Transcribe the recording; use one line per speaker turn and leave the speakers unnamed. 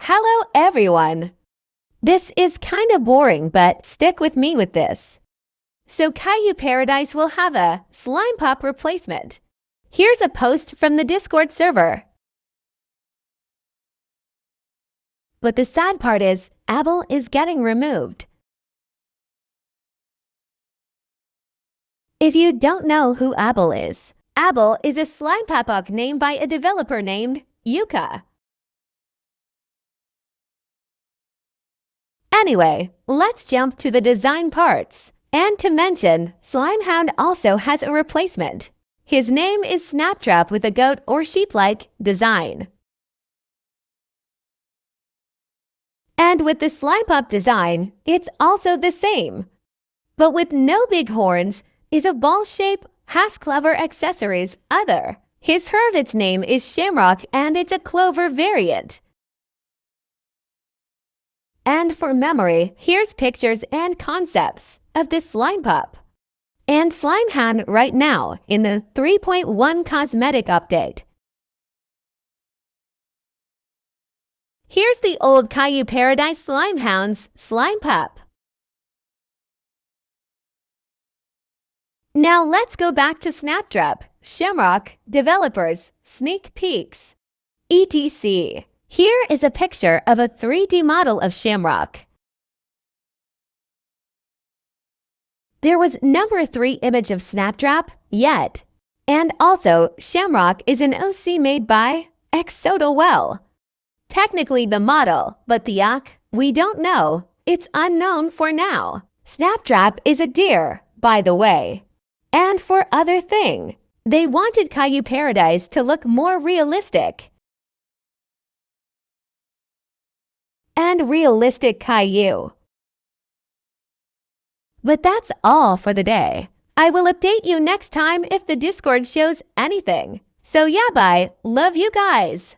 Hello everyone! This is kinda boring, but stick with me with this. So KAIJU Paradise will have a SLIMEPUP replacement. Here's a post from the Discord server. But the sad part is, Abel is getting removed. If you don't know who Abel is a SLIMEPUP named by a developer named Yuka. Anyway, let's jump to the design parts. And to mention, SLIMEHOUND also has a replacement. His name is Snaptrap with a goat or sheep-like design. And with the SLIMEPUP design, it's also the same. But with no big horns, is a ball shape, has clever accessories, other. His hermit's name is Shamrock and it's a clover variant. And for memory, here's pictures and concepts of this SLIMEPUP. And SLIMEHOUND right now in the 3.1 cosmetic update. Here's the old KAIJU Paradise SLIMEHOUND's SLIMEPUP. Now let's go back to Snaptrap, Shamrock, developers, sneak peeks, etc. Here is a picture of a 3D model of Shamrock. There was number 3 image of Snaptrap yet. And also, Shamrock is an OC made by Exodowell. Technically the model, but the we don't know. It's unknown for now. Snaptrap is a deer, by the way. And for other thing, they wanted KAIJU Paradise to look more realistic. And realistic KAIJU. But that's all for the day. I will update you next time if the Discord shows anything. So yeah, bye. Love you guys.